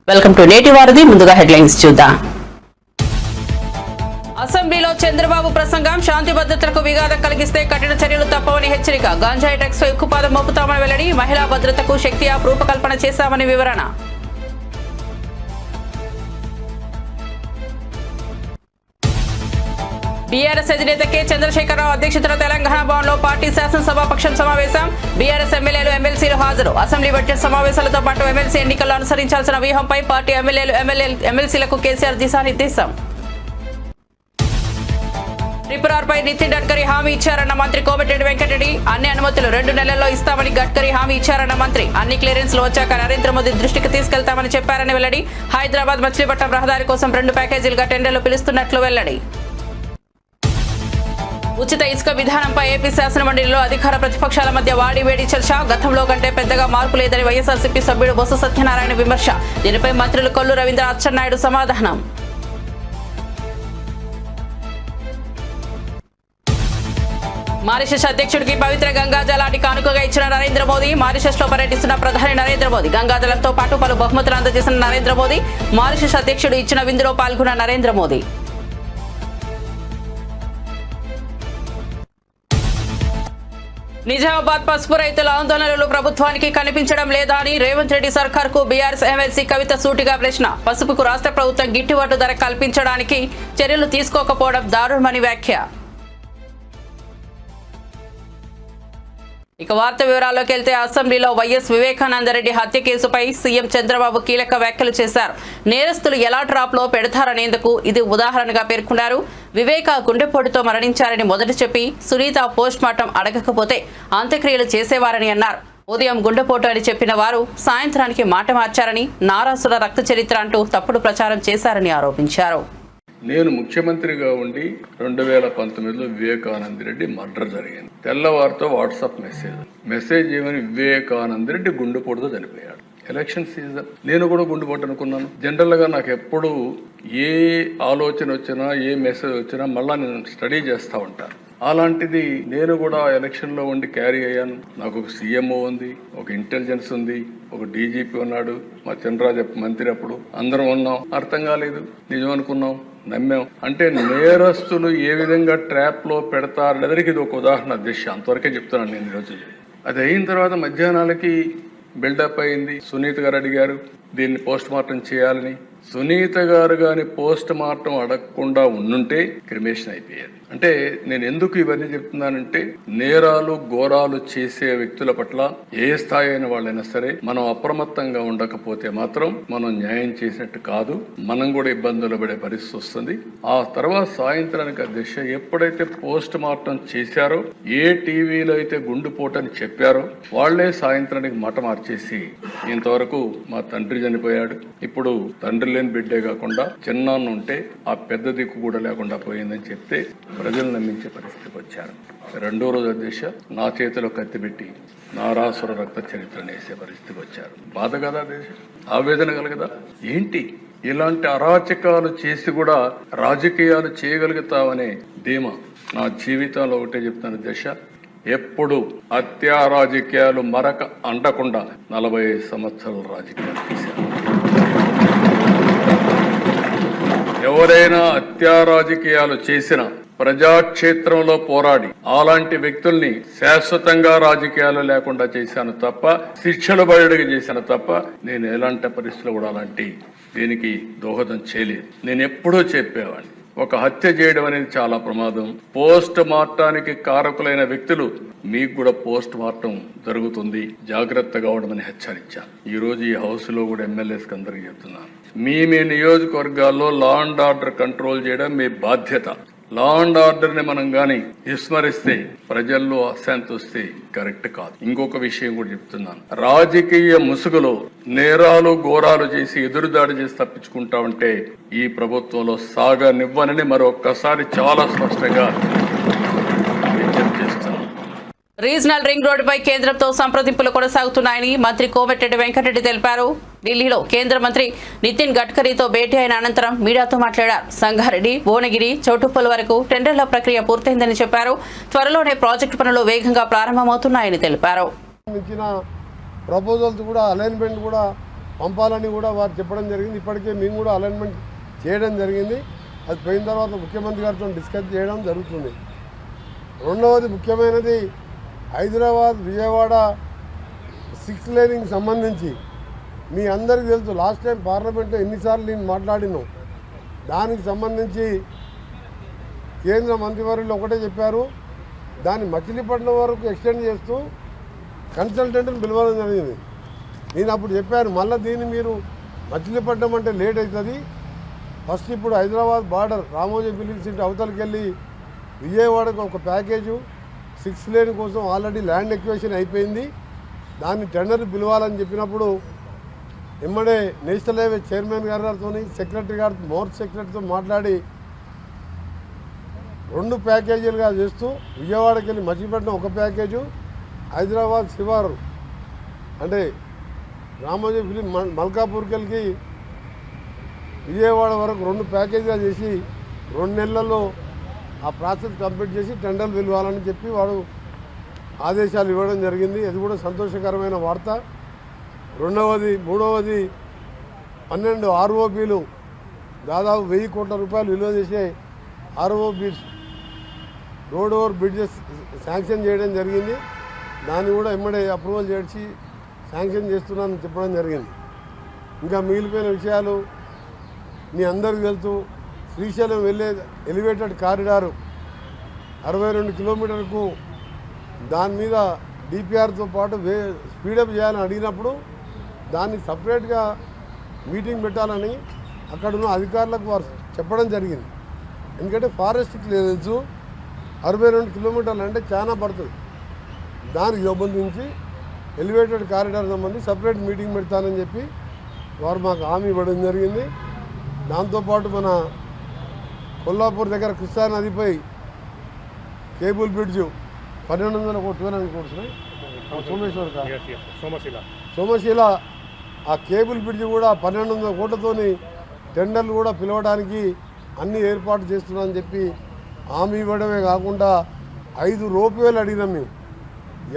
Welcome to నేటి వారధి. ముందుగా హెడ్లైన్స్ చూద్దాం. అసెంబ్లీలో చంద్రబాబు ప్రసంగం శాంతి భద్రతలకు విఘాతం కలిగిస్తే కఠిన చర్యలు తప్పవని హెచ్చరిక. గంజాయి డ్రగ్స్ పై ఉక్కుపాదం మోపుతామని వెల్లడి. మహిళా భద్రతకు శక్తి యాప్ రూపకల్పన చేశామని వివరణ. బీఆర్ఎస్ అధినేత కె చంద్రశేఖరరావు అధ్యక్షతన తెలంగాణ భవన్లో పార్టీ శాసనసభాపక్షం సమావేశం. బీఆర్ఎస్ ఎమ్మెల్యేలు ఎమ్మెల్సీలు హాజరు. అసెంబ్లీ బడ్జెట్ సమావేశాలతో పాటు ఎమ్మెల్సీ ఎన్నికల్లో అనుసరించాల్సిన వ్యూహంపై పార్టీ ఎమ్మెల్యేలు ఎమ్మెల్సీలకు కేసీఆర్ దిశానిర్దేశం. త్రిపురపై నితిన్ గడ్కరీ హామీ ఇచ్చారన్న మంత్రి కోమటిరెడ్డి వెంకటరెడ్డి. అన్ని అనుమతులు 2 నెలల్లో ఇస్తామని గడ్కరీ హామీ ఇచ్చారన్న మంత్రి. అన్ని క్లియరెన్స్లు వచ్చాక నరేంద్ర మోదీ దృష్టికి తీసుకెళ్తామని చెప్పారని వెల్లడి. హైదరాబాద్ మచిలీపట్నం రహదారి కోసం 2 ప్యాకేజీలుగా టెండర్లు పిలుస్తున్నట్లు వెల్లడి. ఉచిత ఇసుక విధానంపై ఏపీ శాసనమండలిలో అధికార ప్రతిపక్షాల మధ్య వాడివేడి చర్చ. గతంలో కంటే పెద్దగా మార్పు లేదని వైఎస్ఆర్సీపీ సభ్యుడు బొత్స సత్యనారాయణ విమర్శ. దీనిపై మంత్రులు కొల్లు రవీంద్ర, అచ్చెన్నాయుడు సమాధానం. మారిషస్ అధ్యక్షుడికి పవిత్ర గంగాజలాన్ని కానుకగా ఇచ్చిన నరేంద్ర మోదీ. మారిషస్ లో పర్యటిస్తున్న ప్రధాని నరేంద్ర మోదీ. గంగాజలంతో పాటు పలు బహుమతులు అందజేసిన నరేంద్ర మోదీ. మారిషస్ అధ్యక్షుడు ఇచ్చిన విందులో పాల్గొన్న నరేంద్ర మోదీ. నిజామాబాద్ పసుపు రైతుల ఆందోళనలు ప్రభుత్వానికి కనిపించడం లేదా అని రేవంత్ రెడ్డి సర్కార్కు బీఆర్ఎస్ ఎమ్మెల్సీ కవిత సూటిగా ప్రశ్న. పసుపుకు రాష్ట్ర ప్రభుత్వం గిట్టుబాటు ధర కల్పించడానికి చర్యలు తీసుకోకపోవడం దారుణమని వ్యాఖ్య. ఇక వార్త వివరాల్లోకి వెళ్తే అసెంబ్లీలో వైఎస్ వివేకానందరెడ్డి హత్య కేసుపై సీఎం చంద్రబాబు కీలక వ్యాఖ్యలు చేశారు. నేరస్తులు ఎలా ట్రాప్ లో పెడతారనేందుకు ఇది ఉదాహరణగా పేర్కొన్నారు. వివేక గుండెపోటుతో మరణించారని మొదట చెప్పి సునీత పోస్ట్ మార్టం అడగకపోతే అంత్యక్రియలు చేసేవారని అన్నారు. ఉదయం గుండెపోటు అని చెప్పిన వారు సాయంత్రానికి మాట మార్చారని, నారాసుర రక్త చరిత్ర అంటూ తప్పుడు ప్రచారం చేశారని ఆరోపించారు. నేను ముఖ్యమంత్రిగా ఉండి 2019లో వివేకానంద రెడ్డి మర్డర్ జరిగింది. తెల్లవారితో వాట్సాప్ మెసేజ్ ఏమని, వివేకానంద రెడ్డి గుండెపోటుతో చనిపోయాడు. ఎలక్షన్ సీజన్, నేను కూడా గుండెపోటు అనుకున్నాను. జనరల్ గా నాకు ఎప్పుడు ఏ ఆలోచన వచ్చినా, ఏ మెసేజ్ వచ్చినా మళ్ళా నేను స్టడీ చేస్తూ ఉంటాను. అలాంటిది నేను కూడా ఎలక్షన్ లో ఉండి క్యారీ అయ్యాను. నాకు ఒక సీఎంఓ ఉంది, ఒక ఇంటెలిజెన్స్ ఉంది, ఒక డీజీపీ ఉన్నాడు, మా చంద్రరాజ మంత్రి. అప్పుడు అందరం ఉన్నాం. అర్థం కాలేదు, నిజం అనుకున్నాం, నమ్మాం. అంటే నేరస్తులు ఏ విధంగా ట్రాప్ లో పెడతారు ఎదరికి ఇది ఒక ఉదాహరణ. దిశ అంతవరకే చెప్తున్నాను నేను ఈరోజు. అది అయిన తర్వాత మధ్యాహ్నాలకి బిల్డప్ అయింది. సునీత గారు అడిగారు దీన్ని పోస్ట్ మార్టం చేయాలని. సునీత గారు గాని పోస్ట్ మార్టం అడగకుండా ఉండుంటే క్రిమేషన్ అయిపోయేది. అంటే నేను ఎందుకు ఇవన్నీ చెప్తున్నానంటే, నేరాలు ఘోరాలు చేసే వ్యక్తుల పట్ల ఏ స్థాయి అయిన వాళ్ళైనా సరే మనం అప్రమత్తంగా ఉండకపోతే మాత్రం మనం న్యాయం చేసినట్టు కాదు, మనం కూడా ఇబ్బందులు పడే పరిస్థితి వస్తుంది. ఆ తర్వాత సాయంత్రానికి అధ్యక్ష ఎప్పుడైతే పోస్ట్ మార్టం చేశారో, ఏ టీవీలో అయితే గుండెపోటని చెప్పారో వాళ్లే సాయంత్రానికి మాట మార్చేసి ఇంతవరకు మా తండ్రి చనిపోయాడు, ఇప్పుడు తండ్రి లేని బిడ్డే కాకుండా చిన్నాన్న ఉంటే ఆ పెద్ద దిక్కు కూడా లేకుండా పోయిందని చెప్తే ప్రజలు నమ్మించే పరిస్థితికి వచ్చారు. 2వ రోజు అధ్యక్ష నా చేతిలో కత్తి పెట్టి నారాసుర రక్త చరిత్రను వేసే పరిస్థితికి వచ్చారు. బాధ కదా దేశ, ఆవేదన కలగదా? ఏంటి ఇలాంటి అరాచకాలు చేసి కూడా రాజకీయాలు చేయగలుగుతావనే ధీమా. నా జీవితంలో ఒకటే చెప్తాను దశ, ఎప్పుడు హత్యా రాజకీయాలు మరక అంటకుండా 45 సంవత్సరాల రాజకీయాలు చేశారు. ఎవరైనా హత్యా రాజకీయాలు చేసిన ప్రజాక్షేత్రంలో పోరాడి అలాంటి వ్యక్తుల్ని శాశ్వతంగా రాజకీయాలు లేకుండా చేశాను తప్ప, శిక్షలు బయటకు చేశాను తప్ప, నేను ఎలాంటి పరిస్థితులు కూడా అలాంటి దీనికి దోహదం చేయలేదు. నేను ఎప్పుడూ చెప్పేవాడిని, ఒక హత్య చేయడం అనేది చాలా ప్రమాదం. పోస్ట్ మార్టానికి కారకులైన వ్యక్తులు మీకు కూడా పోస్ట్ మార్టం జరుగుతుంది, జాగ్రత్తగా ఉండమని హెచ్చరించాను. ఈ రోజు ఈ హౌస్ లో కూడా ఎమ్మెల్యేస్కి అందరికీ చెప్తున్నాను, మీ నియోజకవర్గాల్లో లా అండ్ ఆర్డర్ కంట్రోల్ చేయడం మీ బాధ్యత. లా అండ్ ఆర్డర్ ని మనం గాని విస్మరిస్తే ప్రజల్లో అశాంతి వస్తే కరెక్ట్ కాదు. ఇంకొక విషయం కూడా చెప్తున్నాను, రాజకీయ ముసుగులో నేరాలు ఘోరాలు చేసి ఎదురుదాడి చేసి తప్పించుకుంటా ఉంటే ఈ ప్రభుత్వంలో సాగనివ్వనని మరొక్కసారి చాలా స్పష్టంగా విజ్ఞప్తి చేస్తున్నాను. రీజనల్ రింగ్ రోడ్డుపై కేంద్రంతో సంప్రదింపులు కొనసాగుతున్నాయని మంత్రి కోమటిరెడ్డి వెంకటరెడ్డి తెలిపారు. ఢిల్లీలో కేంద్ర మంత్రి నితిన్ గడ్కరీతో భేటీ అయిన అనంతరం మీడియాతో మాట్లాడారు. సంగారెడ్డి, భువనగిరి, చౌటుప్పల్ వరకు టెండర్ల ప్రక్రియ పూర్తయిందని చెప్పారు. త్వరలోనే ప్రాజెక్టు పనులు వేగంగా ప్రారంభమవుతున్నాయని తెలిపారు. ప్రపోజల్స్ కూడా అలైన్మెంట్ కూడా పంపాలని కూడా వారు చెప్పడం జరిగింది. ఇప్పటికే మేము కూడా అలైన్మెంట్ చేయడం జరిగింది. అది పోయిన తర్వాత ముఖ్యమంత్రి గారితో డిస్కస్ చేయడం జరుగుతుంది. రెండవది ముఖ్యమైనది హైదరాబాద్ విజయవాడ 6 లేనింగ్ సంబంధించి మీ అందరికీ తెలుసు, లాస్ట్ టైం పార్లమెంట్లో ఎన్నిసార్లు నేను మాట్లాడినాను. దానికి సంబంధించి కేంద్ర మంత్రివర్యులు ఒకటే చెప్పారు, దాన్ని మచిలీపట్నం వరకు ఎక్స్టెండ్ చేస్తూ కన్సల్టెంట్ని పిలవడం జరిగింది. నేను అప్పుడు చెప్పాను, మళ్ళీ దీన్ని మీరు మచిలీపట్నం అంటే లేట్ అవుతుంది, ఫస్ట్ ఇప్పుడు Hyderabad border Ramoji film city అవతలకి వెళ్ళి విజయవాడకు ఒక ప్యాకేజు 6 లేన్ కోసం ఆల్రెడీ ల్యాండ్ ఎక్వేషన్ అయిపోయింది, దాన్ని టెండర్ పిలవాలని చెప్పినప్పుడు ఎమ్మడే నేషనల్ హైవే చైర్మన్ గారితో సెక్రటరీ గారితో మోర్ సెక్రటరీతో మాట్లాడి 2 ప్యాకేజీలుగా చేస్తూ విజయవాడకి వెళ్ళి మచిలీపట్నం ఒక ప్యాకేజు, హైదరాబాద్ శివారు అంటే రామోజీ ఫిలిం మల్కాపూర్కి వెళ్ళి విజయవాడ వరకు 2 ప్యాకేజీగా చేసి 2 నెలల్లో ఆ ప్రాసెస్ కంప్లీట్ చేసి టెండర్లు పిలవాలని చెప్పి వాడు ఆదేశాలు ఇవ్వడం జరిగింది. అది కూడా సంతోషకరమైన వార్త. మూడవది 12 ఆర్ఓబీలు దాదాపు 1000 కోట్ల రూపాయలు విలువ చేసే ROBs road over bridges sanction చేయడం జరిగింది. దాన్ని కూడా ఎమ్మడే అప్రూవల్ చేసి శాంక్షన్ చేస్తున్నానని చెప్పడం జరిగింది. ఇంకా మిగిలిపోయిన విషయాలు మీ అందరికీ తెలుసు. శ్రీశైలం వెళ్ళే ఎలివేటెడ్ కారిడారు 62 కిలోమీటర్లకు దాని మీద డిపిఆర్తో పాటు స్పీడప్ చేయాలని అడిగినప్పుడు దాన్ని సపరేట్గా మీటింగ్ పెట్టాలని అక్కడున్న అధికారులకు వారు చెప్పడం జరిగింది. ఎందుకంటే ఫారెస్ట్కి తెలుసు 62 కిలోమీటర్లు అంటే చాలా పడుతుంది. దానికి సంబంధించి ఎలివేటెడ్ కారిడార్ సంబంధించి సపరేట్ మీటింగ్ పెడతానని చెప్పి వారు మాకు హామీ ఇవ్వడం జరిగింది. దాంతోపాటు మన కొల్లాపూర్ దగ్గర కృష్ణా నదిపై కేబుల్ బ్రిడ్జు 1200 కోట్లు సోమశీల ఆ కేబుల్ బ్రిడ్జ్ కూడా 1200 కోట్లతోని టెండర్లు కూడా పిలవడానికి అన్ని ఏర్పాటు చేస్తున్నామని చెప్పి హామీ ఇవ్వడమే కాకుండా 5 రోప్వేలు అడిగినాం మేము.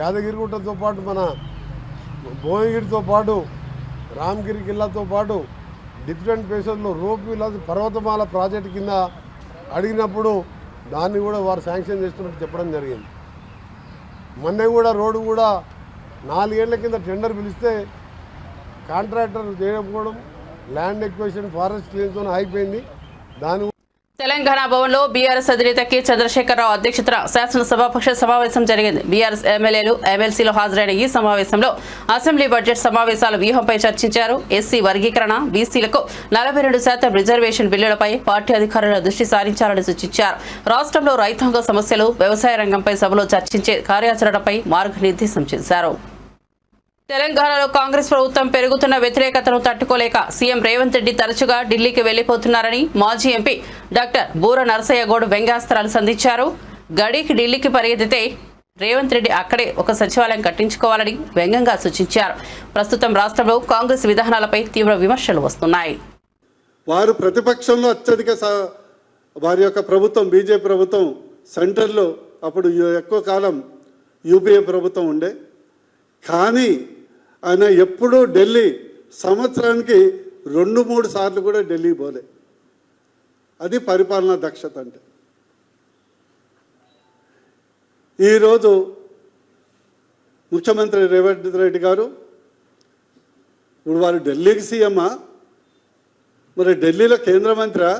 యాదగిరిగుట్టతో పాటు మన భువనగిరితో పాటు రామగిరి కిల్లాతో పాటు డిఫరెంట్ ప్లేసెస్లో రోప్వేలు పర్వతమాల ప్రాజెక్టు కింద అడిగినప్పుడు దాన్ని కూడా వారు శాంక్షన్ చేస్తున్నట్టు చెప్పడం జరిగింది. మొన్న కూడా రోడ్డు కూడా 4 ఏళ్ల కింద టెండర్ పిలిస్తే కాంట్రాక్టర్ చేయకపోవడం, ల్యాండ్ ఎక్వేషన్ ఫారెస్ట్ క్లీన్తో అయిపోయింది. దాని తెలంగాణ భవన్లో బీఆర్ఎస్ అధినేత కె చంద్రశేఖరరావు అధ్యక్షతన శాసనసభాపక్ష సమావేశం జరిగింది. బీఆర్ఎస్ ఎమ్మెల్యేలు ఎమ్మెల్సీలు హాజరైన ఈ సమావేశంలో అసెంబ్లీ బడ్జెట్ సమావేశాల వ్యూహంపై చర్చించారు. ఎస్సీ వర్గీకరణ, బీసీలకు 42% రిజర్వేషన్ బిల్లులపై పార్టీ అధికారుల దృష్టి సారించాలని సూచించారు. రాష్ట్రంలో రైతాంగ సమస్యలు, వ్యవసాయ రంగంపై సభలో చర్చించే కార్యాచరణపై మార్గనిర్దేశం చేశారు. తెలంగాణలో కాంగ్రెస్ ప్రభుత్వం పెరుగుతున్న వ్యతిరేకతను తట్టుకోలేక సీఎం రేవంత్ రెడ్డి తరచుగా ఢిల్లీకి వెళ్లిపోతున్నారని మాజీ ఎంపీ డాక్టర్ బూర నరసయ్య గౌడ్ వ్యంగ్యాస్త్రాలు సంధించారు. గడికి ఢిల్లీకి పరిగెత్తితే రేవంత్ రెడ్డి అక్కడే ఒక సచివాలయం కట్టించుకోవాలని వ్యంగ్యంగా సూచించారు. ప్రస్తుతం రాష్ట్రంలో కాంగ్రెస్ విధానాలపై తీవ్ర విమర్శలు వస్తున్నాయి. వారు ప్రతిపక్షంలో అత్యధిక వారి యొక్క ప్రభుత్వం బీజేపీ ప్రభుత్వం సెంటర్లో అప్పుడు ఎక్కువ కాలం యూపీఏ ప్రభుత్వం ఉండే, కానీ ఆయన ఎప్పుడూ ఢిల్లీ సంవత్సరానికి 2-3 సార్లు కూడా ఢిల్లీ పోలే. అది పరిపాలనా దక్షత అంటే. ఈరోజు ముఖ్యమంత్రి రేవంత్ రెడ్డి గారు ఇప్పుడు వారు ఢిల్లీకి సీఎమ్మా, మరి ఢిల్లీలో కేంద్ర మంత్రి,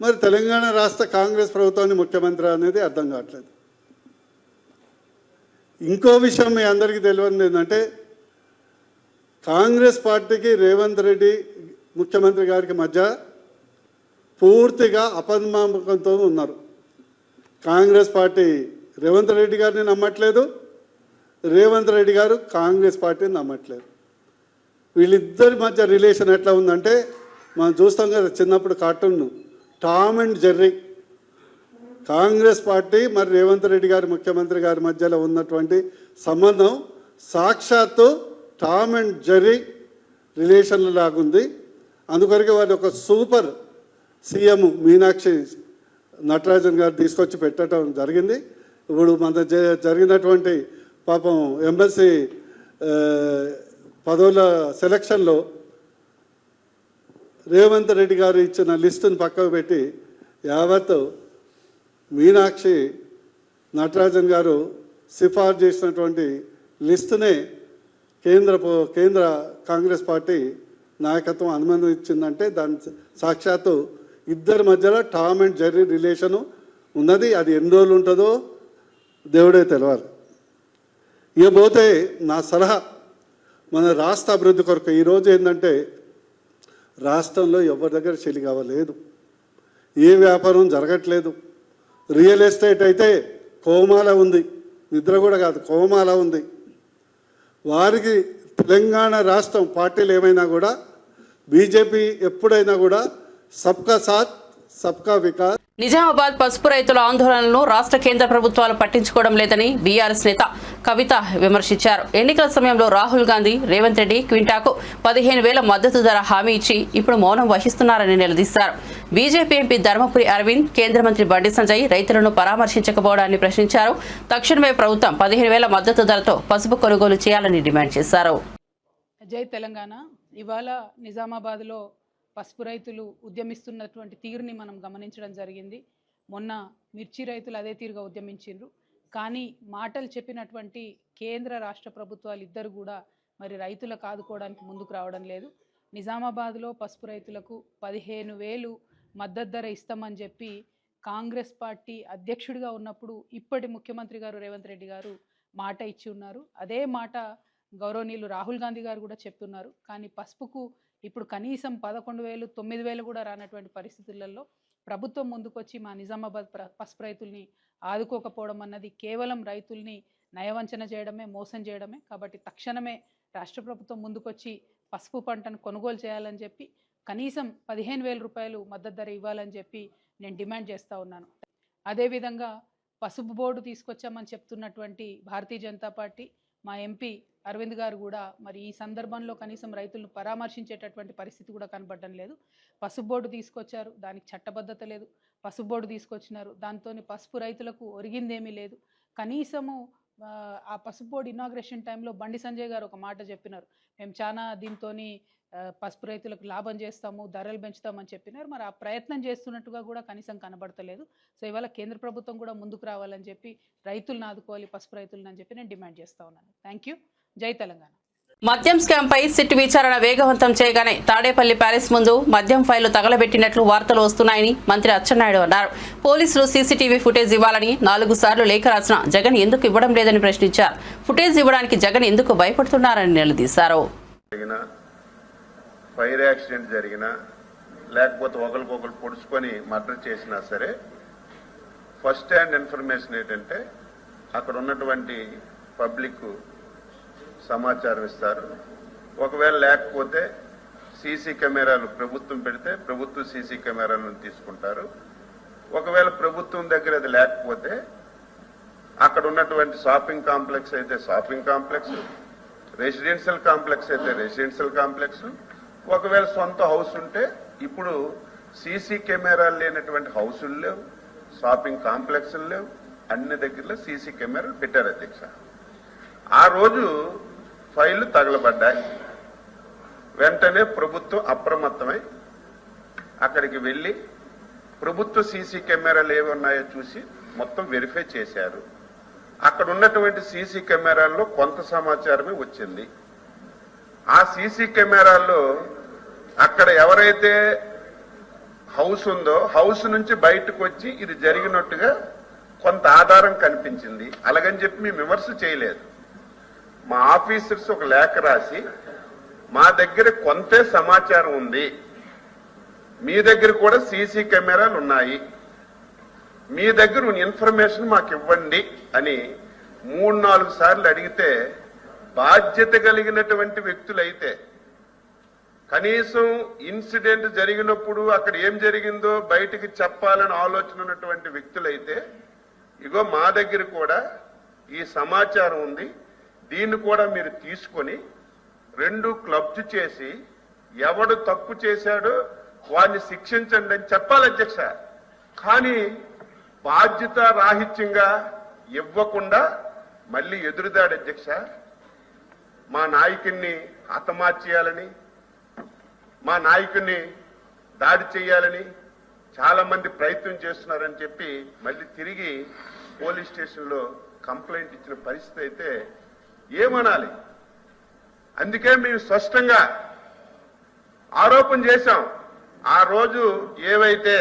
మరి తెలంగాణ రాష్ట్ర కాంగ్రెస్ ప్రభుత్వాన్ని ముఖ్యమంత్రి అనేది అర్థం కావట్లేదు. ఇంకో విషయం మీ అందరికీ తెలియదు ఏంటంటే, కాంగ్రెస్ పార్టీకి రేవంత్ రెడ్డి ముఖ్యమంత్రి గారికి మధ్య పూర్తిగా అపనమ్మకంతో ఉన్నారు. కాంగ్రెస్ పార్టీ రేవంత్ రెడ్డి గారిని నమ్మట్లేదు, రేవంత్ రెడ్డి గారు కాంగ్రెస్ పార్టీని నమ్మట్లేదు. వీళ్ళిద్దరి మధ్య రిలేషన్ ఎట్లా ఉందంటే, మనం చూస్తాం కదా చిన్నప్పుడు cartoon Tom and Jerry. Congress party మరి రేవంత్ రెడ్డి గారి ముఖ్యమంత్రి గారి మధ్యలో ఉన్నటువంటి సంబంధం సాక్షాత్తు టామ్ అండ్ జెర్రీ రిలేషన్ల లాగుంది. అందుకొరకు వాళ్ళు ఒక సూపర్ సీఎం మీనాక్షి నటరాజన్ గారు తీసుకొచ్చి పెట్టడం జరిగింది. ఇప్పుడు మన జరిగినటువంటి పాపం ఎమ్మెల్సీ పదవుల సెలక్షన్లో రేవంత్ రెడ్డి గారు ఇచ్చిన లిస్టును పక్కకు పెట్టి యావత్ మీనాక్షి నటరాజన్ గారు సిఫార్సు చేసినటువంటి లిస్టునే కేంద్ర కాంగ్రెస్ పార్టీ నాయకత్వం అనుమతించిందంటే దాని సాక్షాత్తు ఇద్దరి మధ్యలో టామ్ అండ్ జెర్రీ రిలేషను ఉన్నది. అది ఎన్ని రోజులు ఉంటుందో దేవుడే తెలవాలి. ఇకపోతే నా సలహా మన రాష్ట్ర అభివృద్ధి కొరకు ఈరోజు ఏంటంటే రాష్ట్రంలో ఎవరి దగ్గర చెలి కావలేదు, ఏ వ్యాపారం జరగట్లేదు. రియల్ ఎస్టేట్ అయితే కోమాల ఉంది, నిద్ర కూడా కాదు కోమాల ఉంది. వారికి తెలంగాణ రాష్ట్రం పార్టీలు ఏమైనా కూడా బీజేపీ ఎప్పుడైనా కూడా సబ్కా సాత్ సబ్కా వికాస్. నిజామాబాద్ పసుపు రైతుల ఆందోళనలను రాష్ట్ర కేంద్ర ప్రభుత్వాలు పట్టించుకోవడం లేదని బీఆర్ఎస్ నేత కవిత విమర్శించారు. ఎన్నికల సమయంలో రాహుల్ గాంధీ, రేవంత్ రెడ్డి క్వింటాకు 15,000 మద్దతు ధర హామీ ఇచ్చి ఇప్పుడు మౌనం వహిస్తున్నారని నిలదీశారు. బీజేపీ ఎంపీ ధర్మపురి అరవింద్, కేంద్ర మంత్రి బండి సంజయ్ రైతులను పరామర్శించకపోవడాన్ని ప్రశ్నించారు. తక్షణమే ప్రభుత్వం 15,000 మద్దతు ధరతో పసుపు కొనుగోలు చేయాలని డిమాండ్ చేశారు. జై తెలంగాణ. ఇవాళ నిజామాబాద్లో పసుపు రైతులు ఉద్యమిస్తున్నటువంటి తీరుని మనం గమనించడం జరిగింది. మొన్న మిర్చి రైతులు అదే తీరుగా ఉద్యమించిండ్రు. కానీ మాటలు చెప్పినటువంటి కేంద్ర రాష్ట్ర ప్రభుత్వాలు ఇద్దరు కూడా మరి రైతులకు ఆదుకోవడానికి ముందుకు రావడం లేదు. నిజామాబాద్లో పసుపు రైతులకు 15,000 మద్దతు ధర ఇస్తామని చెప్పి కాంగ్రెస్ పార్టీ అధ్యక్షుడిగా ఉన్నప్పుడు ఇప్పటి ముఖ్యమంత్రి గారు రేవంత్ రెడ్డి గారు మాట ఇచ్చి ఉన్నారు. అదే మాట గౌరవనీయులు రాహుల్ గాంధీ గారు కూడా చెప్తున్నారు. కానీ పసుపుకు ఇప్పుడు కనీసం 11,000, 9,000 కూడా రానటువంటి పరిస్థితులలో ప్రభుత్వం ముందుకొచ్చి మా నిజామాబాద్ పసుపు రైతుల్ని ఆదుకోకపోవడం అన్నది కేవలం రైతుల్ని నయవంచన చేయడమే, మోసం చేయడమే. కాబట్టి తక్షణమే రాష్ట్ర ప్రభుత్వం ముందుకొచ్చి పసుపు పంటను కొనుగోలు చేయాలని చెప్పి కనీసం 15,000 రూపాయలు మద్దతు ధర ఇవ్వాలని చెప్పి నేను డిమాండ్ చేస్తూ ఉన్నాను. అదేవిధంగా పసుపు బోర్డు తీసుకొచ్చామని చెప్తున్నటువంటి భారతీయ జనతా పార్టీ మా ఎంపీ అరవింద్ గారు కూడా మరి ఈ సందర్భంలో కనీసం రైతులను పరామర్శించేటటువంటి పరిస్థితి కూడా కనబడడం లేదు. పసుపు బోర్డు తీసుకొచ్చారు, దానికి చట్టబద్ధత లేదు. పసుపు బోర్డు తీసుకొచ్చినారు, దాంతో పసుపు రైతులకు ఒరిగిందేమీ లేదు. కనీసము ఆ పసుపు బోర్డు ఇనాగ్రేషన్ టైంలో బండి సంజయ్ గారు ఒక మాట చెప్పినారు, మేము చాలా దీంతో పసుపు రైతులకు లాభం చేస్తాము, ధరలు పెంచుతామని చెప్పినారు. మరి ఆ ప్రయత్నం చేస్తున్నట్టుగా కూడా కనీసం కనబడతలేదు. సో ఇవాళ కేంద్ర ప్రభుత్వం కూడా ముందుకు రావాలని చెప్పి రైతులను ఆదుకోవాలి, పసుపు రైతులను అని చెప్పి నేను డిమాండ్ చేస్తా ఉన్నాను. Thank you. జై తెలంగాణ. మద్యం స్కామ్ పై సిట్ విచారణ వేగవంతం చేయగానే తాడేపల్లి ప్యాలెస్ ముందు మద్యం ఫైళ్లు తగలబెట్టినట్లు వార్తలు వస్తున్నాయని మంత్రి అచ్చెన్నాయుడు అన్నారు. పోలీసులు సీసీటీవీ ఫుటేజ్ ఇవ్వాలని 4 సార్లు లేఖ రాసిన జగన్ ఎందుకు ఇవ్వడం లేదని ప్రశ్నించారు. ఫుటేజ్ ఇవ్వడానికి జగన్ ఎందుకు భయపడుతున్నారని నిలదీశారు. ఫైర్ యాక్సిడెంట్ జరిగినా లేకపోతే ఒకరికొకరు పొడుచుకొని మర్డర్ చేసినా సరే ఫస్ట్ హ్యాండ్ ఇన్ఫర్మేషన్ ఏంటంటే అక్కడ ఉన్నటువంటి పబ్లిక్ సమాచారం ఇస్తారు. ఒకవేళ లేకపోతే సీసీ కెమెరాలు ప్రభుత్వం పెడితే ప్రభుత్వం సీసీ కెమెరాలను తీసుకుంటారు. ఒకవేళ ప్రభుత్వం దగ్గర అది లేకపోతే అక్కడ ఉన్నటువంటి షాపింగ్ కాంప్లెక్స్ అయితే షాపింగ్ కాంప్లెక్స్, రెసిడెన్షియల్ కాంప్లెక్స్ అయితే రెసిడెన్షియల్ కాంప్లెక్స్, ఒకవేళ సొంత హౌస్ ఉంటే ఇప్పుడు సీసీ కెమెరాలు లేనటువంటి హౌసులు లేవు, షాపింగ్ కాంప్లెక్స్లు లేవు, అన్ని దగ్గరలో సీసీ కెమెరాలు పెట్టారు అధ్యక్ష. ఆ రోజు ఫైళ్లు తగలబడ్డాయి. వెంటనే ప్రభుత్వం అప్రమత్తమై అక్కడికి వెళ్లి ప్రభుత్వ సీసీ కెమెరాలు ఏవి ఉన్నాయో చూసి మొత్తం వెరిఫై చేశారు. అక్కడ ఉన్నటువంటి సీసీ కెమెరాల్లో కొంత సమాచారమే వచ్చింది. ఆ సీసీ కెమెరాల్లో అక్కడ ఎవరైతే హౌస్ ఉందో హౌస్ నుంచి బయటకు వచ్చి ఇది జరిగినట్టుగా కొంత ఆధారం కనిపించింది. అలాగని చెప్పి మేము విమర్శ చేయలేదు. మా ఆఫీసర్స్ ఒక లేఖ రాసి మా దగ్గర కొంతే సమాచారం ఉంది, మీ దగ్గర కూడా సీసీ కెమెరాలు ఉన్నాయి, మీ దగ్గర ఉన్న ఇన్ఫర్మేషన్ మాకు ఇవ్వండి అని 3-4 సార్లు అడిగితే బాధ్యత కలిగినటువంటి వ్యక్తులైతే కనీసం ఇన్సిడెంట్ జరిగినప్పుడు అక్కడ ఏం జరిగిందో బయటికి చెప్పాలని ఆలోచన ఉన్నటువంటి వ్యక్తులైతే ఇగో మా దగ్గర కూడా ఈ సమాచారం ఉంది, దీన్ని కూడా మీరు తీసుకొని 2 క్లబ్స్ చేసి ఎవడు తప్పు చేశాడో వాడిని శిక్షించండి అని చెప్పాలి అధ్యక్ష. కానీ బాధ్యత రాహిత్యంగా ఇవ్వకుండా మళ్ళీ ఎదురుదాడు అధ్యక్ష. మా నాయకుడిని హతమార్చేయాలని, మా నాయకుడిని దాడి చేయాలని చాలా మంది ప్రయత్నం చేస్తున్నారని చెప్పి మళ్ళీ తిరిగి పోలీస్ స్టేషన్లో కంప్లైంట్ ఇచ్చిన పరిస్థితి అయితే ఏమనాలి? అందుకే మేము స్పష్టంగా ఆరోపణ చేశాం. ఆ రోజు ఏవైతే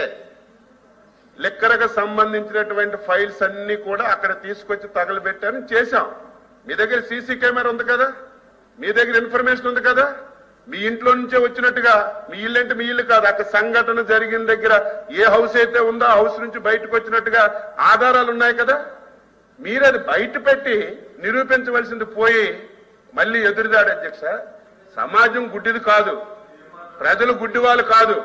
లిక్కర్కు సంబంధించినటువంటి ఫైల్స్ అన్ని కూడా అక్కడ తీసుకొచ్చి తగలబెట్టారని చేశాం. మీ దగ్గర సీసీ కెమెరా ఉంది కదా, మీ దగ్గర ఇన్ఫర్మేషన్ ఉంది కదా, మీ ఇంట్లో నుంచే వచ్చినట్టుగా, మీ ఇల్లు అంటే మీ ఇల్లు కాదు, అక్కడ సంఘటన జరిగిన దగ్గర ఏ హౌస్ అయితే ఉందో ఆ హౌస్ నుంచి బయటకు వచ్చినట్టుగా ఆధారాలు ఉన్నాయి కదా. మీరు అది బయట పెట్టి నిరూపించవలసింది పోయి మళ్ళీ ఎదురుదాడు. అధ్యక్ష, సమాజం గుడ్డిది కాదు, ప్రజలు గుడ్డివాళ్ళు కాదు.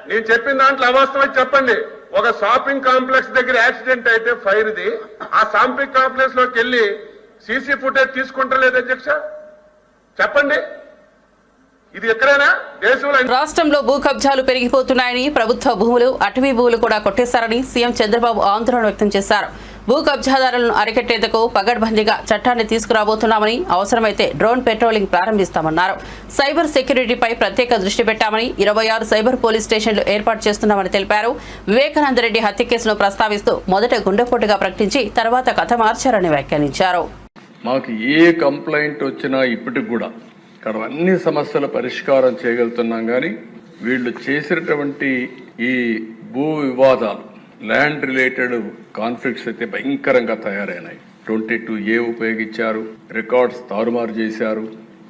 నేను చెప్పిన దాంట్లో అవాస్తవం చెప్పండి. ఒక షాపింగ్ కాంప్లెక్స్ దగ్గర యాక్సిడెంట్ అయితే ఫైర్ది, ఆ షాపింగ్ కాంప్లెక్స్ లోకి వెళ్ళి సీసీ ఫుటేజ్ తీసుకుంటలేదు. అధ్యక్ష చెప్పండి, ఇది ఎక్కడైనా దేశంలో? రాష్ట్రంలో భూ కబ్జాలు పెరిగిపోతున్నాయని, ప్రభుత్వ భూములు, అటవీ భూములు కూడా కొట్టేశారని సీఎం చంద్రబాబు ఆందోళన వ్యక్తం చేశారు. భూ కబ్జాదారులను అరికట్టేందుకు పగడ్బందీగా చట్టాన్ని తీసుకురాబోతున్నామని, అవసరమైతే డ్రోన్ పెట్రోలింగ్ ప్రారంభిస్తామన్నారు. సైబర్ సెక్యూరిటీపై ప్రత్యేక దృష్టి పెట్టామని, 26 సైబర్ పోలీస్ స్టేషన్లు ఏర్పాటు చేస్తున్నామని తెలిపారు. వివేకానందరెడ్డి హత్య కేసును ప్రస్తావిస్తూ మొదట గుండెపోటుగా ప్రకటించి తర్వాత కథ మార్చారని వ్యాఖ్యానించారు. మాకు ఏ కంప్లైంట్ వచ్చినా ఇప్పటికి కూడా ఇక్కడ అన్ని సమస్యల పరిష్కారం చేయగలుగుతున్నాం. కానీ వీళ్ళు చేసినటువంటి ఈ భూ వివాదాలు, ల్యాండ్ రిలేటెడ్ కాన్ఫ్లిక్ట్స్ అయితే భయంకరంగా తయారైనాయి. 22A ఉపయోగించారు, రికార్డ్స్ తారుమారు చేశారు,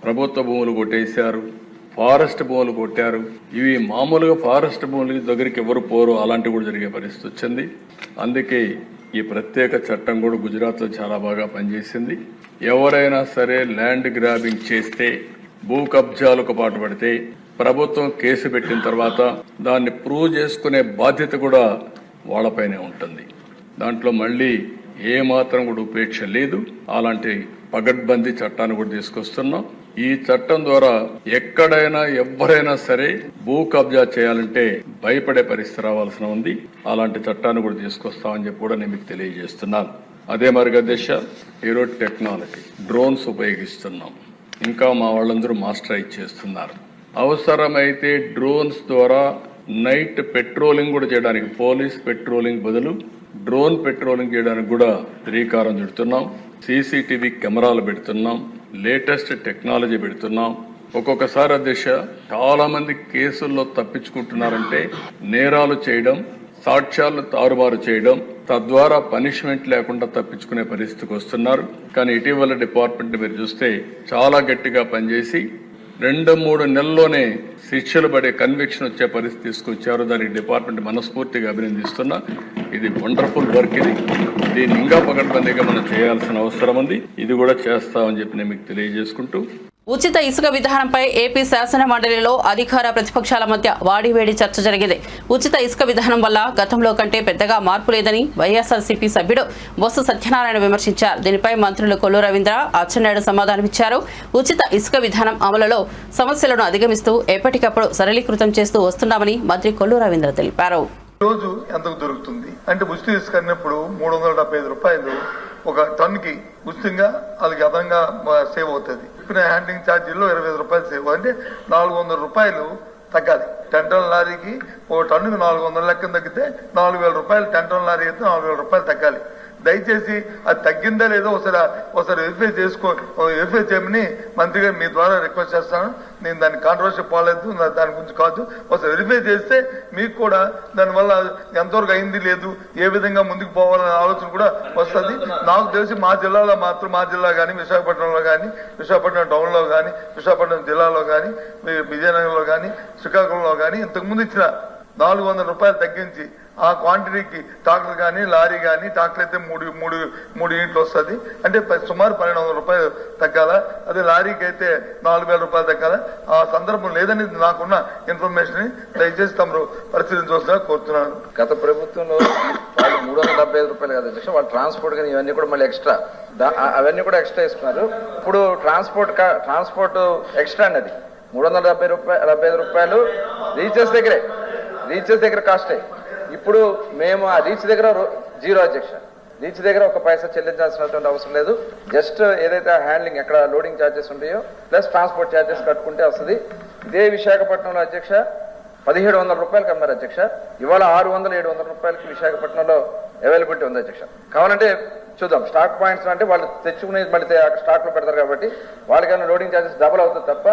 ప్రభుత్వ భూములు కొట్టేశారు, ఫారెస్ట్ భూములు కొట్టారు. ఇవి మామూలుగా ఫారెస్ట్ భూములకి దగ్గరికి ఎవరు పోరు, అలాంటివి కూడా జరిగే పరిస్థితి వచ్చింది. అందుకే ఈ ప్రత్యేక చట్టం కూడా గుజరాత్లో చాలా బాగా పనిచేసింది. ఎవరైనా సరే ల్యాండ్ గ్రాబింగ్ చేస్తే, భూ కబ్జాలకు పాటుపడితే ప్రభుత్వం కేసు పెట్టిన తర్వాత దాన్ని ప్రూవ్ చేసుకునే బాధ్యత కూడా వాళ్ళపైనే ఉంటుంది. దాంట్లో మళ్ళీ ఏ మాత్రం కూడా ఉపేక్ష లేదు. అలాంటి పగడ్బందీ చట్టాన్ని కూడా తీసుకొస్తున్నాం. ఈ చట్టం ద్వారా ఎక్కడైనా ఎవరైనా సరే భూ కబ్జా చేయాలంటే భయపడే పరిస్థితి రావాల్సిన ఉంది. అలాంటి చట్టాన్ని కూడా తీసుకొస్తామని చెప్పి కూడా నేను మీకు తెలియజేస్తున్నాను. అదే మరిగా దిశ ఈరోజు టెక్నాలజీ, డ్రోన్స్ ఉపయోగిస్తున్నాం. ఇంకా మా వాళ్ళందరూ మాస్టరైజ్ చేస్తున్నారు. అవసరమైతే డ్రోన్స్ ద్వారా నైట్ పెట్రోలింగ్ కూడా చేయడానికి, పోలీస్ పెట్రోలింగ్ బదులు డ్రోన్ పెట్రోలింగ్ చేయడానికి కూడా శ్రీకారం చుడుతున్నాం. సీసీటీవీ కెమెరాలు పెడుతున్నాం, లేటెస్ట్ టెక్నాలజీ పెడుతున్నాం. ఒక్కొక్కసారి అధ్యక్ష చాలా మంది కేసుల్లో తప్పించుకుంటున్నారంటే నేరాలు చేయడం, సాక్ష్యాలను తారుమారు చేయడం, తద్వారా పనిష్మెంట్ లేకుండా తప్పించుకునే పరిస్థితికి వస్తున్నారు. కానీ ఇటీవల డిపార్ట్మెంట్ మీరు చూస్తే చాలా గట్టిగా పనిచేసి 2-3 నెలల్లోనే శిక్షలు పడే కన్విక్షన్ వచ్చే పరిస్థితి తీసుకొచ్చారు. దానికి డిపార్ట్మెంట్ మనస్ఫూర్తిగా అభినందిస్తున్నా. ఇది వండర్ఫుల్ వర్క్. దీన్ని ఇంకా పకడ్బందీగా మనం చేయాల్సిన అవసరం ఉంది. ఇది కూడా చేస్తామని చెప్పి నేను మీకు తెలియజేసుకుంటూ, ఉచిత ఇసుక విధానంపై ఏపీ శాసన మండలిలో అధికార ప్రతిపక్షాల మధ్య వాడివేడి చర్చ జరిగింది. ఉచిత ఇసుక విధానం వల్ల గతంలో కంటే పెద్దగా మార్పు లేదని వైఎస్ఆర్సీపీ సభ్యుడు బొత్స సత్యనారాయణ విమర్శించారు. దీనిపై మంత్రులు కొల్లు రవీంద్ర, అచ్చెన్నాయుడు సమాధానమిచ్చారు. ఉచిత ఇసుక విధానం అమలులో సమస్యలను అధిగమిస్తూ ఎప్పటికప్పుడు సరళీకృతం చేస్తూ వస్తున్నామని మంత్రి కొల్లు రవీంద్ర తెలిపారు. రోజు ఎంతకు దొరుకుతుంది అంటే ఉచిత ఇసుక అన్నప్పుడు 375 రూపాయలు ఒక టన్నుకి ఉచితంగా అది అదనంగా సేవ్ అవుతుంది. ఇప్పుడు హ్యాండ్లింగ్ ఛార్జీల్లో 25 రూపాయలు సేవ్, అంటే 400 రూపాయలు తగ్గాలి. 10 టన్నుల లారీకి ఒక టన్నుకి 400 లెక్కన తగ్గితే 4,000 రూపాయలు, 10 టన్నుల లారీ అయితే 4,000 రూపాయలు తగ్గాలి. దయచేసి అది తగ్గిందా లేదో ఒకసారి వెరిఫై చేయమని మంత్రి గారు మీ ద్వారా రిక్వెస్ట్ చేస్తాను. నేను దాన్ని కాంట్రవర్సీ పోలేదు, దాని గురించి కాదు. ఒకసారి వెరిఫై చేస్తే మీకు కూడా దానివల్ల ఎంతవరకు అయింది లేదు, ఏ విధంగా ముందుకు పోవాలనే ఆలోచన కూడా వస్తుంది. నాకు తెలిసి మా జిల్లాలో మాత్రం, మా జిల్లా కానీ విశాఖపట్నంలో కానీ, విశాఖపట్నం టౌన్లో కానీ, విశాఖపట్నం జిల్లాలో కానీ, విజయనగరంలో కానీ, శ్రీకాకుళంలో కానీ ఇంతకుముందు ఇచ్చిన 400 రూపాయలు తగ్గించి ఆ క్వాంటిటీకి ట్రాక్టర్ కానీ, లారీ కానీ, ట్రాక్టర్ అయితే మూడు యూనిట్లు వస్తుంది, అంటే సుమారు 1,200 రూపాయలు తగ్గాల. అదే లారీకి అయితే 4,000 రూపాయలు తగ్గాల. ఆ సందర్భం లేదని నాకున్న ఇన్ఫర్మేషన్ దయచేసి తమరు పరిశీలించవలసిందిగా కోరుతున్నాను. గత ప్రభుత్వంలో వాళ్ళు 375 రూపాయలు కదా అధ్యక్ష, వాళ్ళు ట్రాన్స్పోర్ట్ కానీ ఇవన్నీ కూడా మళ్ళీ ఎక్స్ట్రా, అవన్నీ కూడా ఎక్స్ట్రా ఇస్తున్నారు. ఇప్పుడు ట్రాన్స్పోర్ట్ ఎక్స్ట్రా అన్నది 375 రూపాయలు రీచెస్ దగ్గర కాస్టే. ఇప్పుడు మేము ఆ రీచ్ దగ్గర 0 అధ్యక్ష. రీచ్ దగ్గర ఒక పైసా చెల్లించాల్సినటువంటి అవసరం లేదు. జస్ట్ ఏదైతే హ్యాండ్లింగ్ ఎక్కడ లోడింగ్ ఛార్జెస్ ఉంటాయో ప్లస్ ట్రాన్స్పోర్ట్ ఛార్జెస్ కట్టుకుంటే వస్తుంది. ఇదే విశాఖపట్నంలో అధ్యక్ష 1700 రూపాయలకి అమ్మారు అధ్యక్ష. ఇవాళ 600-700 రూపాయలకి విశాఖపట్నంలో అవైలబిలిటీ ఉంది అధ్యక్ష. కావాలంటే చూద్దాం. స్టాక్ పాయింట్స్ అంటే వాళ్ళు తెచ్చుకునేది మళ్ళీ అక్కడ స్టాక్ లో పెడతారు కాబట్టి వాళ్ళకైనా లోడింగ్ ఛార్జెస్ డబుల్ అవుతుంది తప్ప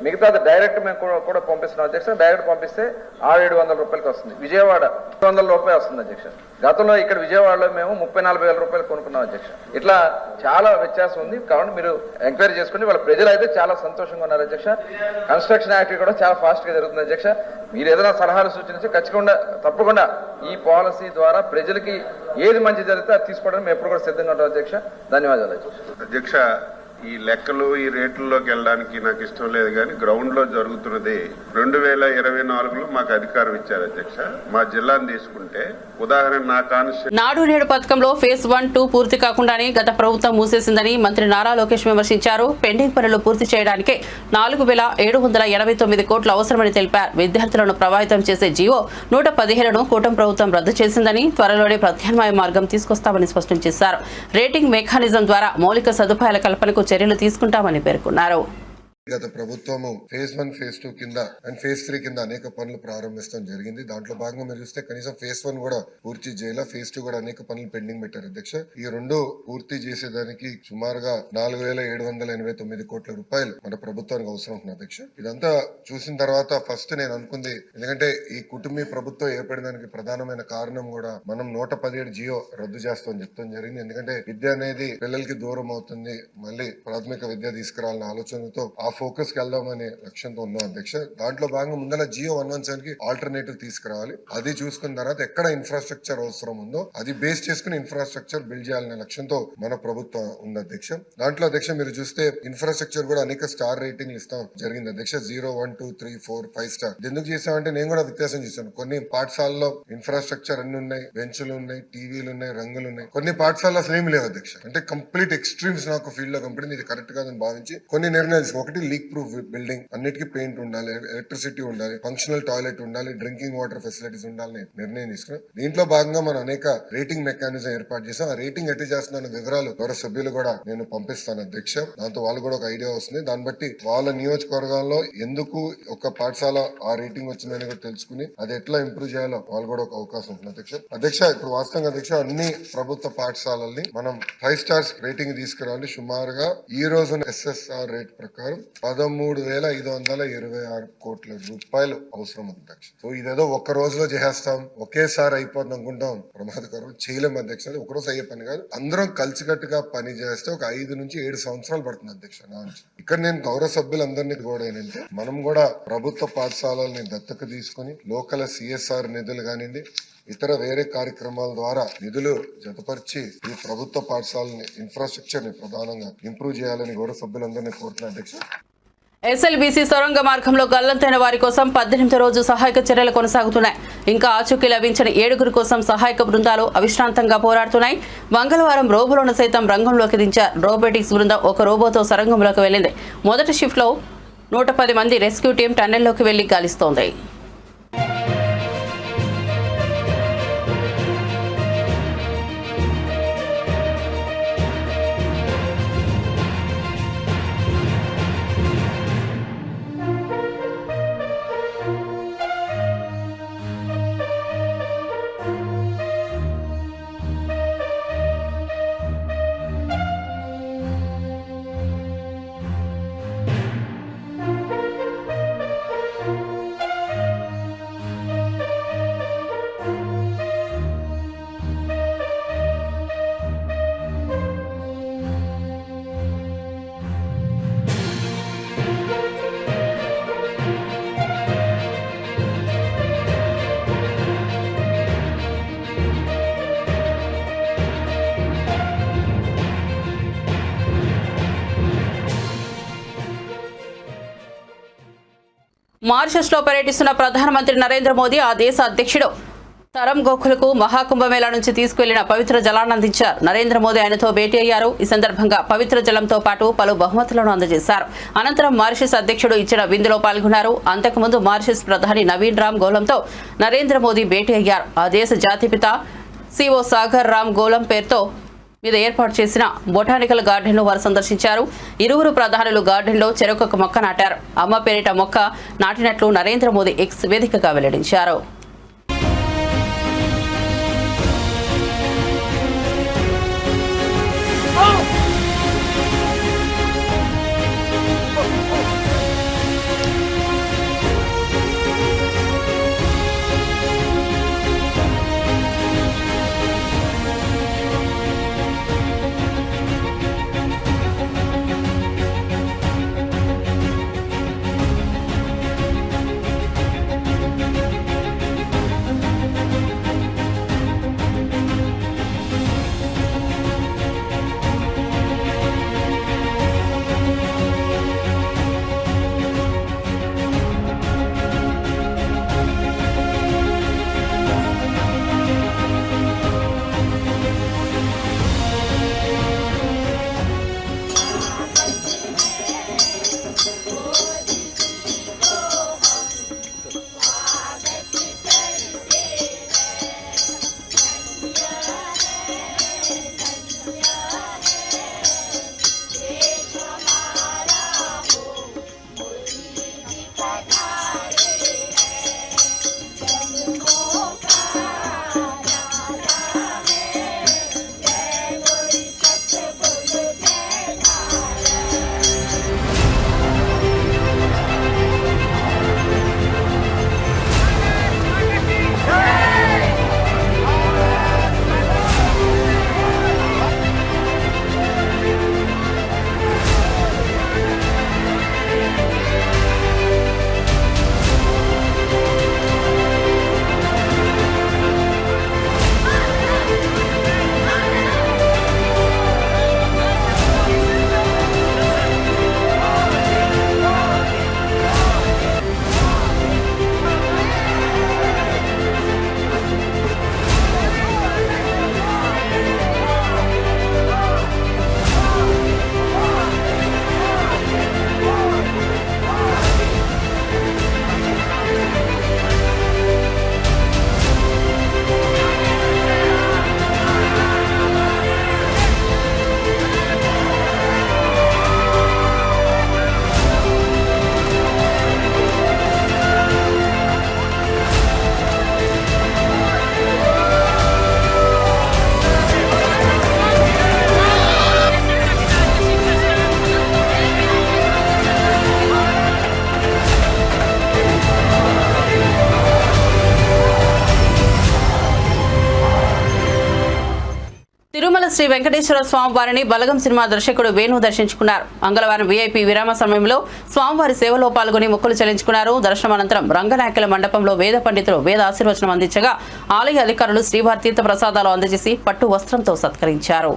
మిగతాది డైరెక్ట్ మేము కూడా పంపిస్తున్నాం అధ్యక్ష. డైరెక్ట్ పంపిస్తే 600-700 రూపాయలకి వస్తుంది. విజయవాడ 200 రూపాయలు వస్తుంది అధ్యక్ష. గతంలో ఇక్కడ విజయవాడలో మేము 30,000-40,000 రూపాయలు కొనుక్కున్నాం అధ్యక్ష. ఇట్లా చాలా వ్యత్యాసం ఉంది. కాబట్టి మీరు ఎంక్వైరీ చేసుకుని వాళ్ళ ప్రజలు అయితే చాలా సంతోషంగా ఉన్నారు అధ్యక్ష. కన్స్ట్రక్షన్ యాక్టివిటీ కూడా చాలా ఫాస్ట్ గా జరుగుతుంది అధ్యక్ష. మీరు ఏదైనా సలహాలు సూచించి తప్పకుండా ఈ పాలసీ ద్వారా ప్రజలకి ఏది మంచి జరిగితే అది తీసుకోవడానికి మేము ఎప్పుడు కూడా సిద్ధంగా ఉంటాం అధ్యక్ష. ధన్యవాదాలు అధ్యక్ష. ఈ లెక్కలు ఈ రేట్లలోకి వెళ్ళడానికి నాకు ఇష్టం లేదు, కానీ గ్రౌండ్ లో జరుగుతున్నది 2024లో మాకు అధికారం ఇచ్చారు అధ్యక్ష. మా జిల్లాను తీసుకుంటే ఉదాహరణ నా కాన్స్టిట్యూషన్ నాడు నేడు పథకంలో ఫేజ్ 1-2 పూర్తి కాకుండానే గత ప్రభుత్వం మూసేసిందని మంత్రి నారా లోకేష్ విమర్శించారు. పెండింగ్ పనులు పూర్తి చేయడానికే 4,789 కోట్లు అవసరమని తెలిపారు. విద్యార్థులను ప్రభావితం చేసే జీవో 115ను కూటమి ప్రభుత్వం రద్దు చేసిందని, త్వరలోనే ప్రత్యామ్నాయ మార్గం తీసుకొస్తామని స్పష్టం చేశారు. రేటింగ్ మెకానిజం ద్వారా మౌలిక సదుపాయాల కల్పనకు చర్యలు తీసుకుంటామని పేర్కొన్నారు. గత ప్రభుత్వము ఫేజ్ 1, ఫేజ్ 2 కింద అండ్ ఫేజ్ 3 కింద అనేక పనులు ప్రారంభించడం జరిగింది. దాంట్లో భాగంగా మీరు చూస్తే కనీసం ఫేజ్ 1 కూడా పూర్తి చేయాల, ఫేజ్ 2 కూడా అనేక పనులు పెండింగ్ పెట్టారు అధ్యక్ష. ఈ రెండు పూర్తి చేసేదానికి సుమారుగా 4,789 కోట్ల రూపాయలు మన ప్రభుత్వానికి అవసరం ఉంటుంది అధ్యక్ష. ఇదంతా చూసిన తర్వాత ఫస్ట్ నేను అనుకుంది, ఎందుకంటే ఈ కుటుంబీ ప్రభుత్వం ఏర్పడడానికి ప్రధానమైన కారణం కూడా మనం 117 జియో రద్దు చేస్తామని చెప్తాం జరిగింది. ఎందుకంటే విద్య అనేది పిల్లలకి దూరం అవుతుంది, మళ్ళీ ప్రాథమిక విద్య తీసుకురావాలన్న ఆలోచనతో ఆ ఫోకస్ కి వెళ్దామనే లక్ష్యంతో ఉన్నాం అధ్యక్ష. దాంట్లో భాగంగా ముందర జియో 117 కి ఆల్టర్నేటివ్ తీసుకురావాలి. అది చూసుకున్న తర్వాత ఎక్కడ ఇన్ఫ్రాస్ట్రక్చర్ అవసరం ఉందో అది బేస్ చేసుకుని ఇన్ఫ్రాస్ట్రక్చర్ బిల్డ్ చేయాలనే లక్ష్యంతో మన ప్రభుత్వం ఉంది అధ్యక్ష. దాంట్లో అధ్యక్ష మీరు చూస్తే ఇన్ఫ్రాస్ట్రక్చర్ కూడా అనేక స్టార్ రేటింగ్ ఇస్తాం జరిగింది అధ్యక్ష. 0, 1, 2, 3, 4, 5 స్టార్. ఎందుకు చేసామంటే నేను కూడా వ్యత్యాసం చేశాను. కొన్ని పాఠశాలలో ఇన్ఫ్రాస్ట్రక్చర్ అన్ని ఉన్నాయి, బెంచ్లు ఉన్నాయి, టీవీలు ఉన్నాయి, రంగులు ఉన్నాయి. కొన్ని పాఠశాలలో అసలు ఏమి లేవు అధ్యక్ష. అంటే కంప్లీట్ ఎక్స్ట్రీమ్స్ నాకు ఫీల్డ్ లో కంపెనీ ఇది కరెక్ట్ కాదని భావించి కొన్ని నిర్ణయాలు. ఒకటి లీక్ ప్రూఫ్ బిల్డింగ్, అన్నిటికీ పెయింట్ ఉండాలి, ఎలక్ట్రిసిటీ ఉండాలి, ఫంక్షనల్ టాయిలెట్ ఉండాలి, డ్రింకింగ్ వాటర్ ఫెసిలిటీస్ ఉండాలని నిర్ణయం తీసుకున్నాం. దీంట్లో భాగంగా మనం అనేక రేటింగ్ మెకానిజం ఏర్పాటు చేసాం. ఆ రేటింగ్ ఎట్టి చేస్తున్న వివరాలు గౌరవ సభ్యులు కూడా నేను పంపిస్తాను అధ్యక్ష. దాంతో వాళ్ళు కూడా ఒక ఐడియా వస్తుంది. దాన్ని బట్టి వాళ్ళ నియోజకవర్గాల్లో ఎందుకు ఒక పాఠశాల ఆ రేటింగ్ వచ్చిందని కూడా తెలుసుకుని అది ఎట్లా ఇంప్రూవ్ చేయాలో వాళ్ళు కూడా ఒక అవకాశం ఉంటుంది అధ్యక్ష. ఇప్పుడు వాస్తవంగా అధ్యక్ష అన్ని ప్రభుత్వ పాఠశాలల్ని మనం 5 స్టార్స్ రేటింగ్ తీసుకురావాలి. సుమారుగా ఈ రోజు SSR రేట్ ప్రకారం 13,526 కోట్ల రూపాయలు అవసరం అధ్యక్ష. సో ఇదేదో ఒక్క రోజులో చేసేస్తాం, ఒకేసారి అయిపోతుంది అనుకుంటాం, ప్రమాదకరం. చేయలేం అధ్యక్ష. ఒక రోజు అయ్యే పని కాదు. అందరం కలిసికట్టుగా పని చేస్తే ఒక 5 నుంచి 7 సంవత్సరాలు పడుతుంది అధ్యక్ష. ఇక్కడ నేను గౌరవ సభ్యులందరినీ కూడా ఏంటంటే మనం కూడా ప్రభుత్వ పాఠశాలల్ని దత్తత తీసుకుని లోకల్ CSR నిధులు కానివ్వండి, ఇతర వేరే కార్యక్రమాల ద్వారా నిధులు జతపరిచి ఈ ప్రభుత్వ పాఠశాలని ఇన్ఫ్రాస్ట్రక్చర్ ని ప్రధానంగా ఇంప్రూవ్ చేయాలని గౌరవ సభ్యులందరినీ కోరుతున్నా అధ్యక్ష. ఎస్ఎల్బీసీ సొరంగ మార్గంలో గల్లంతైన వారి కోసం 18వ రోజు సహాయక చర్యలు కొనసాగుతున్నాయి. ఇంకా ఆచూకీ లభించిన 7 కోసం సహాయక బృందాలు అవిశ్రాంతంగా పోరాడుతున్నాయి. మంగళవారం రోబోలను సైతం రంగంలోకి దించారు. రోబోటిక్స్ బృందం ఒక రోబోతో సొరంగంలోకి వెళ్లింది. మొదటి షిఫ్ట్లో 110 మంది రెస్క్యూ టీం టన్నెల్లోకి వెళ్లి గాలిస్తోంది. మారిషస్ లో పర్యటిస్తున్న ప్రధానమంత్రి నరేంద్ర మోదీ ఆ దేశ అధ్యక్షుడు తరం గోఖులకు మహాకుంభమేళా నుంచి తీసుకువెళ్లిన పవిత్ర జలాన్ని అందించారు. నరేంద్ర మోదీ ఆయనతో భేటీ అయ్యారు. ఈ సందర్భంగా పవిత్ర జలంతో పాటు పలు బహుమతులను అందజేశారు. అనంతరం మారిషస్ అధ్యక్షుడు ఇచ్చిన విందులో పాల్గొన్నారు. అంతకుముందు మారిషస్ ప్రధాని నవీన్ రామ్ గోలంతో నరేంద్ర మోదీ భేటీ అయ్యారు. ఆ దేశ జాతిపిత సిఓ సాగర్ రామ్ గోలం పేరుతో మీద ఏర్పాటు చేసిన బొటానికల్ గార్డెన్ను వారు సందర్శించారు. ఇరువురు ప్రధానులు గార్డెన్లో చెరొక మొక్క నాటారు. అమ్మ పేరిట మొక్క నాటినట్లు నరేంద్ర మోదీ ఎక్స్ వేదికగా వెల్లడించారు. తిరుమల శ్రీ వెంకటేశ్వర స్వామి వారిని బలగం సినిమా దర్శకుడు వేణు దర్శించుకున్నారు. మంగళవారం వీఐపీ విరామ సమయంలో స్వామివారి సేవలో పాల్గొని మొక్కులు చెల్లించుకున్నారు. దర్శనం అనంతరం రంగనాయకుల మండపంలో వేద పండితులు వేద ఆశీర్వచనం అందించగా ఆలయ అధికారులు శ్రీవారి తీర్థ ప్రసాదాలు అందజేసి పట్టు వస్త్రంతో సత్కరించారు.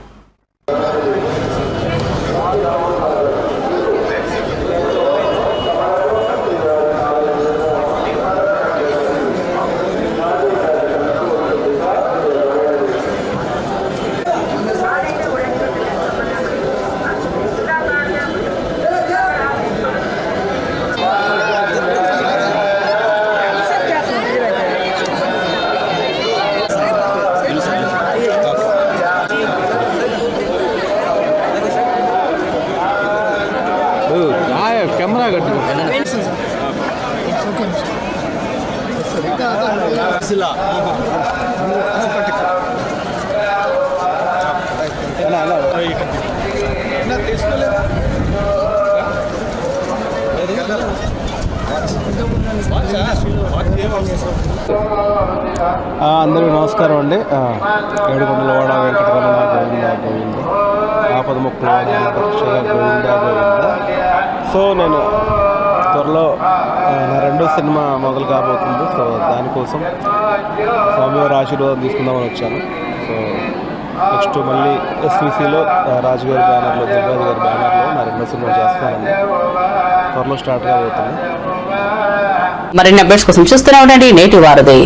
అందరికీ నమస్కారం అండి. ఏడుకొండలవాడ వెంకటరమణ గోవింద గోవింద ఆపద ముక్కుల గోవింద గోవింద. సో నేను త్వరలో నా రెండో సినిమా మొదలు కాబోతుంది. సో దానికోసం స్వామివారి ఆశీర్వాదం తీసుకుందామని వచ్చాను. సో నెక్స్ట్ మళ్ళీ ఎస్విసిలో రాజుగారి బ్యానర్లో దిల్రాజు గారి బ్యానర్లో నా రెండో సినిమా చేస్తానండి. త్వరలో స్టార్ట్ కాబోతుంది. మరిన్ని అప్డేట్స్ కోసం చూస్తూనే ఉండండి నేటి వారధి.